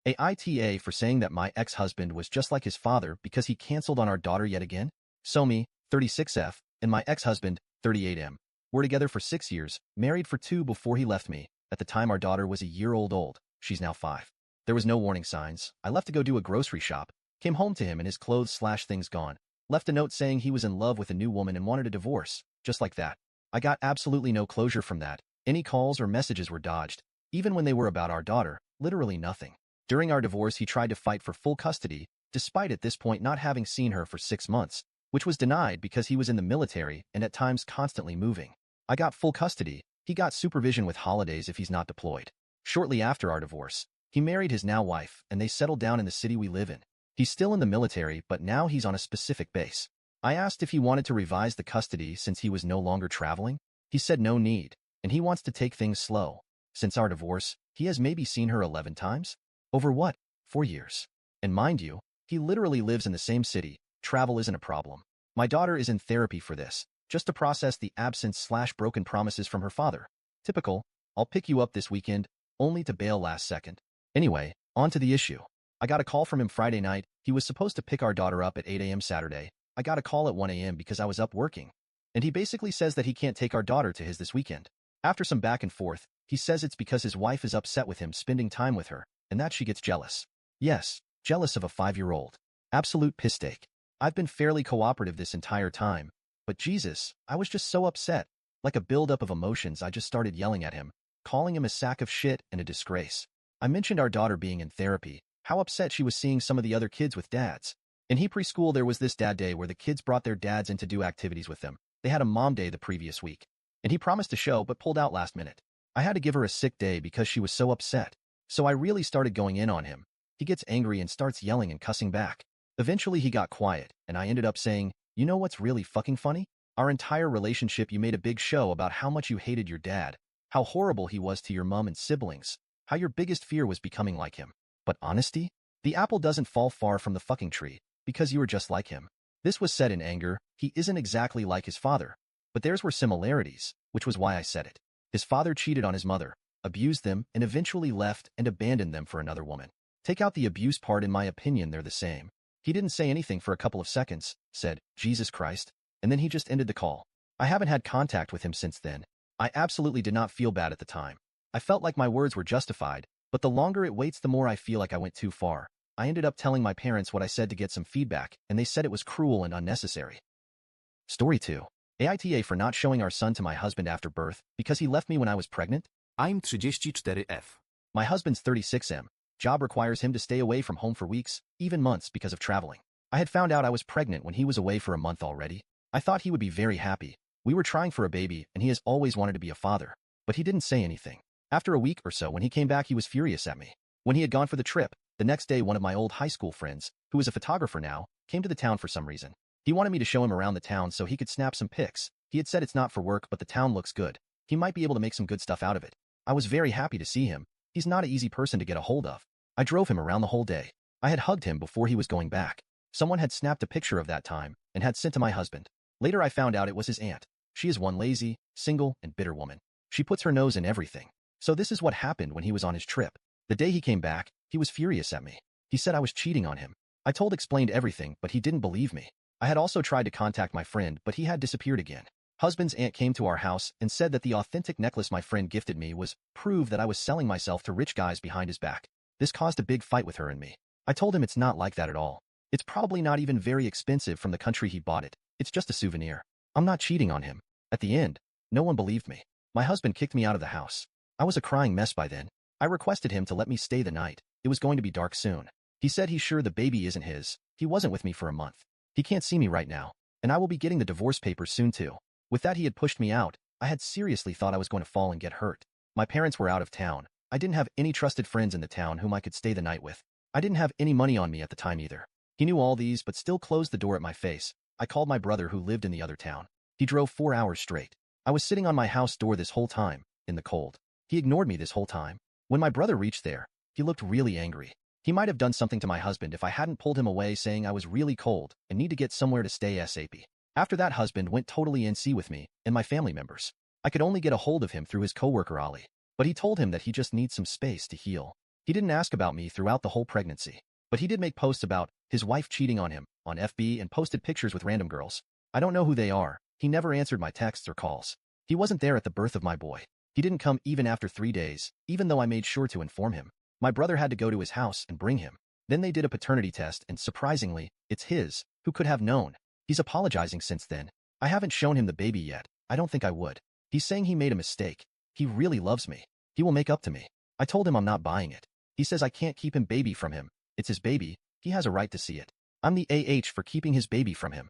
AITA for saying that my ex-husband was just like his father because he canceled on our daughter yet again? So me, 36F, and my ex-husband, 38M, were together for 6 years, married for 2 before he left me. At the time our daughter was a year old. She's now 5. There was no warning signs. I left to go do a grocery shop, came home to him and his clothes/things gone, left a note saying he was in love with a new woman and wanted a divorce, just like that. I got absolutely no closure from that. Any calls or messages were dodged. Even when they were about our daughter, literally nothing. During our divorce, he tried to fight for full custody, despite at this point not having seen her for 6 months, which was denied because he was in the military and at times constantly moving. I got full custody. He got supervision with holidays if he's not deployed. Shortly after our divorce, he married his now wife and they settled down in the city we live in. He's still in the military, but now he's on a specific base. I asked if he wanted to revise the custody since he was no longer traveling. He said no need, and he wants to take things slow. Since our divorce, he has maybe seen her 11 times? Over what? 4 years. And mind you, he literally lives in the same city. Travel isn't a problem. My daughter is in therapy for this, just to process the absence/broken promises from her father. Typical, I'll pick you up this weekend, only to bail last second. Anyway, on to the issue. I got a call from him Friday night. He was supposed to pick our daughter up at 8 a.m. Saturday. I got a call at 1 a.m. because I was up working. And he basically says that he can't take our daughter to his this weekend. After some back and forth, he says it's because his wife is upset with him spending time with her, and that she gets jealous. Yes, jealous of a 5-year-old. Absolute piss-take. I've been fairly cooperative this entire time, but Jesus, I was just so upset. Like a buildup of emotions, I just started yelling at him, calling him a sack of shit and a disgrace. I mentioned our daughter being in therapy, how upset she was seeing some of the other kids with dads. In preschool there was this dad day where the kids brought their dads in to do activities with them. They had a mom day the previous week, and he promised to show but pulled out last minute. I had to give her a sick day because she was so upset. So I really started going in on him. He gets angry and starts yelling and cussing back. Eventually he got quiet, and I ended up saying, you know what's really fucking funny? Our entire relationship you made a big show about how much you hated your dad, how horrible he was to your mom and siblings, how your biggest fear was becoming like him. But honesty? The apple doesn't fall far from the fucking tree, because you were just like him. This was said in anger. He isn't exactly like his father, but theirs were similarities, which was why I said it. His father cheated on his mother, abused them, and eventually left and abandoned them for another woman. Take out the abuse part, in my opinion, they're the same. He didn't say anything for a couple of seconds, said, Jesus Christ, and then he just ended the call. I haven't had contact with him since then. I absolutely did not feel bad at the time. I felt like my words were justified, but the longer it waits, the more I feel like I went too far. I ended up telling my parents what I said to get some feedback, and they said it was cruel and unnecessary. Story 2. AITA for not showing our son to my husband after birth because he left me when I was pregnant? I'm 34F. My husband's 36M. Job requires him to stay away from home for weeks, even months because of traveling. I had found out I was pregnant when he was away for a month already. I thought he would be very happy. We were trying for a baby and he has always wanted to be a father, but he didn't say anything. After a week or so when he came back, he was furious at me. When he had gone for the trip, the next day one of my old high school friends, who is a photographer now, came to the town for some reason. He wanted me to show him around the town so he could snap some pics. He had said it's not for work, but the town looks good. He might be able to make some good stuff out of it. I was very happy to see him. He's not an easy person to get a hold of. I drove him around the whole day. I had hugged him before he was going back. Someone had snapped a picture of that time and had sent to my husband. Later I found out it was his aunt. She is one lazy, single, and bitter woman. She puts her nose in everything. So this is what happened when he was on his trip. The day he came back, he was furious at me. He said I was cheating on him. I explained everything, but he didn't believe me. I had also tried to contact my friend, but he had disappeared again. Husband's aunt came to our house and said that the authentic necklace my friend gifted me was proof that I was selling myself to rich guys behind his back. This caused a big fight with her and me. I told him it's not like that at all. It's probably not even very expensive from the country he bought it. It's just a souvenir. I'm not cheating on him. At the end, no one believed me. My husband kicked me out of the house. I was a crying mess by then. I requested him to let me stay the night. It was going to be dark soon. He said he's sure the baby isn't his. He wasn't with me for a month. He can't see me right now, and I will be getting the divorce papers soon too. With that, he had pushed me out. I had seriously thought I was going to fall and get hurt. My parents were out of town. I didn't have any trusted friends in the town whom I could stay the night with. I didn't have any money on me at the time either. He knew all these but still closed the door at my face. I called my brother who lived in the other town. He drove 4 hours straight. I was sitting on my house door this whole time, in the cold. He ignored me this whole time. When my brother reached there, he looked really angry. He might have done something to my husband if I hadn't pulled him away saying I was really cold and need to get somewhere to stay ASAP. After that, husband went totally NC with me and my family members. I could only get a hold of him through his coworker Ali, but he told him that he just needs some space to heal. He didn't ask about me throughout the whole pregnancy. But he did make posts about his wife cheating on him on FB and posted pictures with random girls. I don't know who they are. He never answered my texts or calls. He wasn't there at the birth of my boy. He didn't come even after 3 days, even though I made sure to inform him. My brother had to go to his house and bring him. Then they did a paternity test and surprisingly, it's his. Who could have known? He's apologizing since then. I haven't shown him the baby yet. I don't think I would. He's saying he made a mistake. He really loves me. He will make up to me. I told him I'm not buying it. He says I can't keep him baby from him. It's his baby. He has a right to see it. I'm the AH for keeping his baby from him.